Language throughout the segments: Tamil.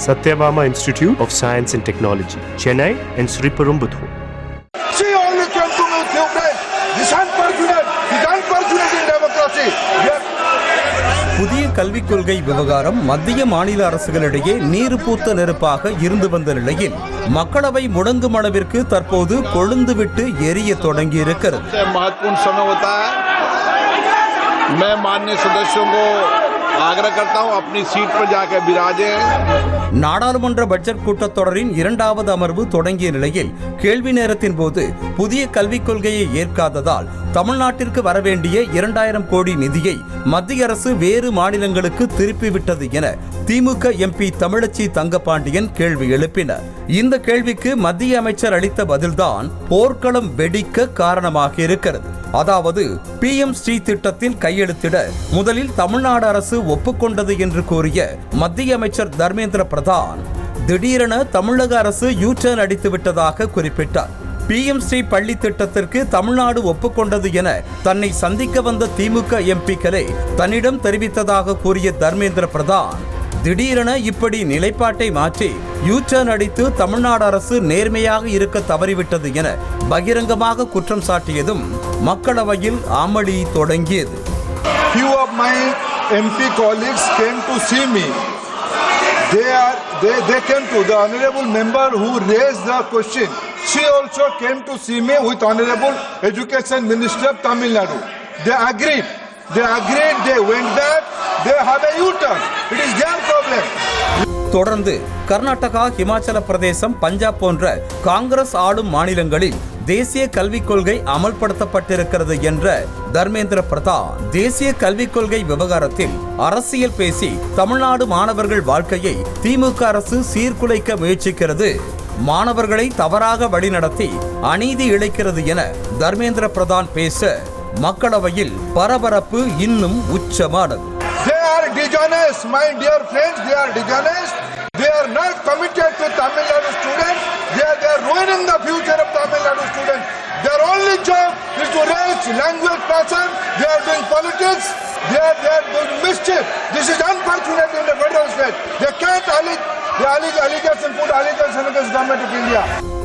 Satyabama Institute of Science and Technology, Chennai and Sriperumbudur. She only came to me with this unfortunate in democracy. புதிய கல்விக் கொள்கை விவகாரம் மத்திய மாநில அரசுகளிடையே நீர் பூத்த நெருப்பாக இருந்து வந்த நிலையில் மக்களவை முடங்கும் அளவிற்கு தற்போது கொழுந்துவிட்டு எரிய தொடங்கி இருக்கிறது. நாடாளுமன்ற பட்ஜெட் கூட்டத்தொடரின் இரண்டாவது அமர்வு தொடங்கிய நிலையில் கேள்வி நேரத்தின் போது புதிய கல்விக் கொள்கையை ஏற்காததால் தமிழ்நாட்டிற்கு வரவேண்டிய 2000 கோடி நிதியை மத்திய அரசு வேறு மாநிலங்களுக்கு திருப்பிவிட்டது என திமுக எம்பி தமிழச்சி தங்கபாண்டியன் கேள்வி எழுப்பினார். இந்த கேள்விக்கு மத்திய அமைச்சர் அளித்த பதில்தான் போர்க்களம் வெடிக்க காரணமாக இருக்கிறது. அதாவது PM ஸ்ரீ திட்டத்தில் கையெழுத்திட முதலில் தமிழ்நாடு அரசு ஒப்புக்கொண்டது என்று கூறிய மத்திய அமைச்சர் தர்மேந்திர பிரதான் திடீரென தமிழக அரசு யூ-டர்ன் அடித்து விட்டதாக குறிப்பிட்டார். PM ஸ்ரீ பள்ளி திட்டத்திற்கு தமிழ்நாடு ஒப்புக்கொண்டது என தன்னை சந்திக்க வந்த திமுக எம்பிக்களே தன்னிடம் தெரிவித்ததாக கூறிய தர்மேந்திர பிரதான் திடீரென இப்படி நிலைப்பாட்டை மாற்றி யூ-டர்ன் அடித்து தமிழ்நாடு அரசு நேர்மையாக இருக்க தவறிவிட்டது என பகிரங்கமாக குற்றம் சாட்டியதும் மக்களவையில் அமளி தொடங்கியது. Few of my MP colleagues came to see me. They came to the honorable member who raised the question. She also came to see me with honorable Education Minister of Tamil Nadu. They agreed. They went back. They have a U-turn. It is their problem. தொடர்ந்து கர்நாடகா, இமாச்சல பிரதேசம், பஞ்சாப் போன்ற காங்கிரஸ் ஆளும் மாநிலங்களில் தேசிய கல்விக் கொள்கை அமல்படுத்தப்பட்டிருக்கிறது என்ற தர்மேந்திர பிரதான் தேசிய கல்விக் கொள்கை விவகாரத்தில் அரசியல் பேசி தமிழ்நாடு மாணவர்கள் வாழ்க்கையை திமுக அரசு சீர்குலைக்க முயற்சிக்கிறது, மாணவர்களை தவறாக வழிநடத்தி அநீதி இழைக்கிறது என தர்மேந்திர பிரதான் பேச மக்களவையில் பரபரப்பு இன்னும் உச்சமானது. They are dishonest, my dear friends. They are dishonest. They are not committed to Tamil Nadu students. They are ruining the future of Tamil Nadu students. Their only job is to raise language passion. They are doing politics. They are doing mischief. This is unfortunate in the federal state. They can't allegation put allegation against government of India.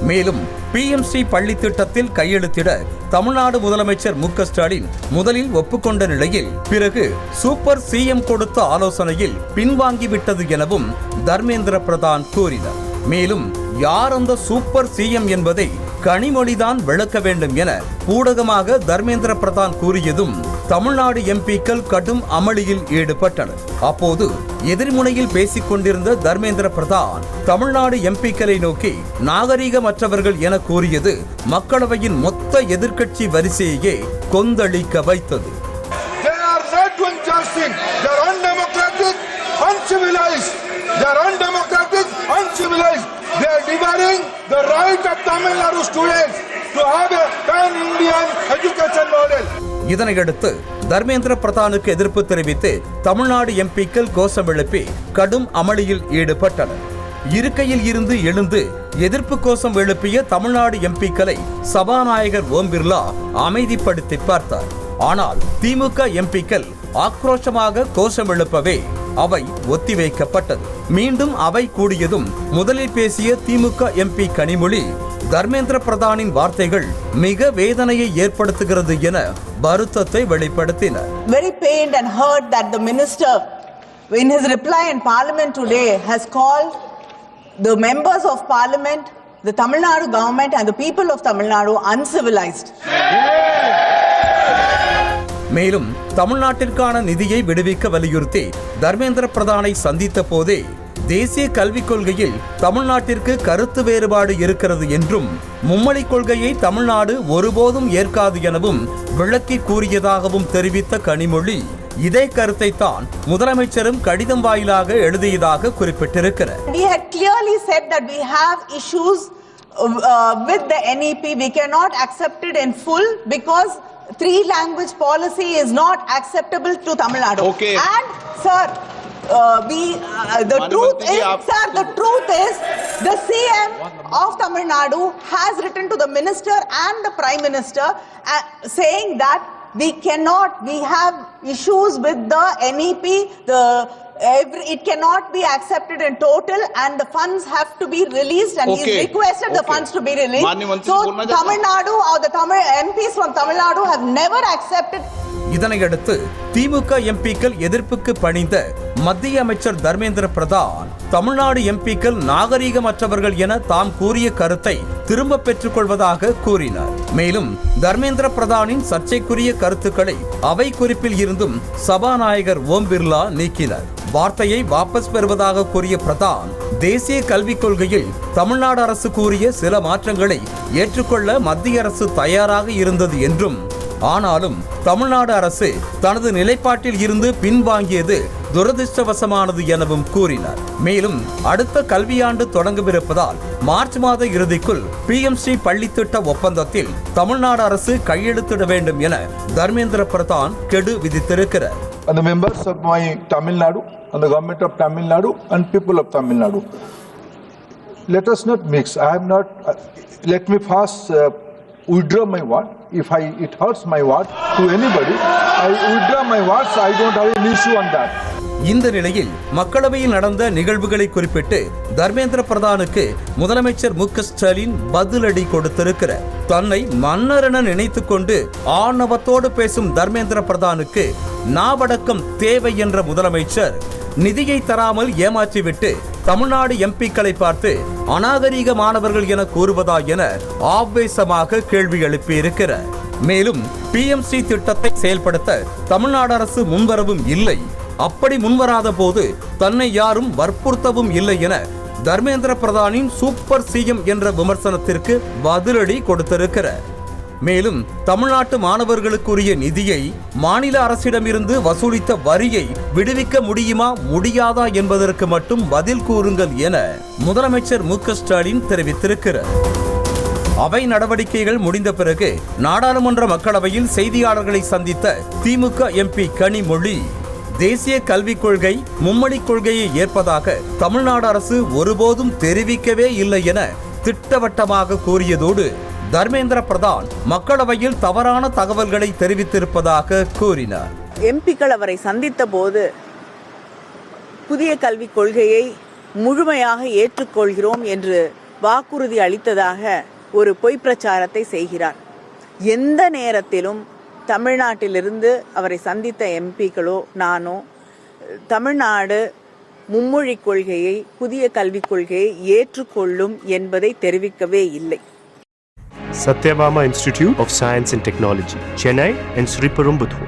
மேலும் PM ஸ்ரீ பள்ளி திட்டத்தில் கையெழுத்திட தமிழ்நாடு முதலமைச்சர் மு.க. ஸ்டாலின் முதலில் ஒப்புக்கொண்ட நிலையில் பிறகு சூப்பர் CM கொடுத்த ஆலோசனையில் பின்வாங்கிவிட்டது எனவும் தர்மேந்திர பிரதான் கூறினார். மேலும் யார் அந்த சூப்பர் CM என்பதை கனிமொழிதான் விளக்க வேண்டும் என ஊடகமாக தர்மேந்திர பிரதான் கூறியதும் தமிழ்நாடு எம்பிக்கள் கடும் அமளியில் ஈடுபட்டனர். அப்போது எதிர்முனையில் பேசிக் கொண்டிருந்த தர்மேந்திர பிரதான் தமிழ்நாடு எம்பிக்களை நோக்கி நாகரீகமற்றவர்கள் என கூறியது மக்களவையின் மொத்த எதிர்க்கட்சி வரிசையே கொந்தளிக்க வைத்தது. They are devouring the right of Tamil Nadu students to have a pan-Indian education model. இதனையடுத்து தர்மேந்திர பிரதானுக்கு எதிர்ப்பு தெரிவித்து தமிழ்நாடு எம்பிக்கள் கோஷம் எழுப்பி கடும் அமளியில் ஈடுபட்டனர். இருக்கையில் இருந்து எழுந்து எதிர்ப்பு கோஷம் எழுப்பிய தமிழ்நாடு எம்பிக்களை சபாநாயகர் ஓம் பிர்லா அமைதிப்படுத்தி பார்த்தார். ஆனால் திமுக எம்பிக்கள் ஆக்ரோஷமாக கோஷம் எழுப்பவே அவை ஒத்திவைக்கப்பட்டது. மீண்டும் அவை கூடியதும் முதலில் பேசிய திமுக MP கனிமொழி தர்மேந்திர பிரதானின் வார்த்தைகள் மிக வேதனையை ஏற்படுத்துகிறது என வருத்தத்தை வெளிப்படுத்தினார். Very pained and hurt that the minister in his reply in parliament today has called the members of parliament, the Tamil Nadu government and the people of Tamil Nadu uncivilized. மேலும் தமிழ்நாட்டிற்கான நிதியை விடுவிக்க வலியுறுத்தி தர்மேந்திர பிரதானை சந்தித்த போதே தேசிய கல்விக் கொள்கையில் தமிழ்நாட்டிற்கு கருத்து வேறுபாடு இருக்கிறது என்றும் மும்மொழி கொள்கையை தமிழ்நாடு ஒருபோதும் ஏற்காது எனவும் விளக்கி கூறியதாகவும் தெரிவித்த கனிமொழி இதே கருத்தை தான் முதலமைச்சரும் கடிதம் வாயிலாக எழுதியதாக குறிப்பிட்டிருக்கிறார். We had clearly said that we have issues with the NEP. We cannot accept it in full because 3-language policy is not acceptable to Tamil Nadu. Okay. And sir, the truth is the CM of Tamil Nadu has written to the minister and the prime minister saying that we have issues with the NEP, the it cannot be accepted in total, and the funds have to be released, and Okay. he requested the Okay. funds to be released. माननीय मंत्री So बोलना चाहते हैं? Tamil Nadu or the Tamil MPs from Tamil Nadu have never accepted. இதனையடுத்து திமுக எம்பிக்கள் எதிர்ப்புக்கு பணிந்த மத்திய அமைச்சர் தர்மேந்திர பிரதான் தமிழ்நாடு எம்பிக்கள் நாகரீகமற்றவர்கள் என தாம் கூறிய கருத்தை திரும்ப பெற்றுக் கொள்வதாக கூறினார். மேலும் தர்மேந்திர பிரதானின் சர்ச்சைக்குரிய கருத்துக்களை அவை குறிப்பில் இருந்தும் சபாநாயகர் ஓம் பிர்லா நீக்கினார். வார்த்தையை வாபஸ் பெறுவதாக கூறிய பிரதான் தேசிய கல்விக் கொள்கையில் தமிழ்நாடு அரசு கூறிய சில மாற்றங்களை ஏற்றுக்கொள்ள மத்திய அரசு தயாராக இருந்தது என்றும், ஆனாலும் தமிழ்நாடு அரசு தனது நிலைப்பாட்டில் இருந்து பின்வாங்கியது துரதிர்ஷ்டவசமானது எனவும் கூறினார். மேலும் அடுத்த கல்வியாண்டு தொடங்கவிருப்பதால் மார்ச் மாத இறுதிக்குள் PMC பள்ளித்திட்ட ஒப்பந்தத்தில் தமிழ்நாடு அரசு கையெழுத்திட வேண்டும் என தர்மேந்திர பிரதான் கெடு விதித்திருக்கிறார். And the members of my Tamil Nadu and the government of Tamil Nadu and people of Tamil Nadu, let us not mix. I am not. Let me first withdraw my word. If it hurts my word to anybody, I withdraw my words. I don't have an issue on that. இந்த நிலையில் மக்களவையில் நடந்த நிகழ்வுகளை குறிப்பிட்டு தர்மேந்திர பிரதானுக்கு முதலமைச்சர் மு.க. ஸ்டாலின் பதிலடி கொடுத்திருக்கிறார். தன்னை மன்னர் என நினைத்துக் கொண்டு ஆணவத்தோடு பேசும் தர்மேந்திர பிரதானுக்கு நாவடக்கம் தேவை என்ற முதலமைச்சர் நிதியை தராமல் ஏமாற்றிவிட்டு தமிழ்நாடு எம்பிக்களை பார்த்து அநாகரீக மாணவர்கள் என கூறுவதா என ஆவேசமாக கேள்வி எழுப்பியிருக்கிறார். மேலும் PMC திட்டத்தை செயல்படுத்த தமிழ்நாடு அரசு முன்வரவும் இல்லை, அப்படி முன்வராத போது தன்னை யாரும் வற்புறுத்தவும் இல்லை என தர்மேந்திர பிரதானின் சூப்பர் CM என்ற விமர்சனத்திற்கு பதிலடி கொடுத்திருக்கிறார். மேலும் தமிழ்நாட்டு மாணவர்களுக்குரிய நிதியை மாநில அரசிடமிருந்து வசூலித்த வரியை விடுவிக்க முடியுமா முடியாதா என்பதற்கு மட்டும் பதில் கூறுங்கள் என முதலமைச்சர் மு.க. ஸ்டாலின் தெரிவித்திருக்கிறார். அவை நடவடிக்கைகள் முடிந்த பிறகு நாடாளுமன்ற மக்களவையில் செய்தியாளர்களை சந்தித்த திமுக MP கனிமொழி, தேசிய கல்விக் கொள்கை மும்மொழி கொள்கையை ஏற்பதாக தமிழ்நாடு அரசு ஒருபோதும் தெரிவிக்கவே இல்லை என திட்டவட்டமாக கூறியதோடு தர்மேந்திர பிரதான் மக்களவையில் தவறான தகவல்களை தெரிவித்திருப்பதாக கூறினார். எம்பிக்கள் அவரை சந்தித்த போது புதிய கல்விக் கொள்கையை முழுமையாக ஏற்றுக்கொள்கிறோம் என்று வாக்குறுதி அளித்ததாக ஒரு பொய் பிரச்சாரத்தை செய்கிறார். எந்த நேரத்திலும் தமிழ்நாட்டிலிருந்து அவரை சந்தித்த எம்பிக்களோ நானோ தமிழ்நாடு மும்மொழி கொள்கையை புதிய கல்விக் கொள்கையை ஏற்றுக்கொள்ளும் என்பதை தெரிவிக்கவே இல்லை. Satyabama Institute of Science and Technology, Chennai and Sri Perumbudur.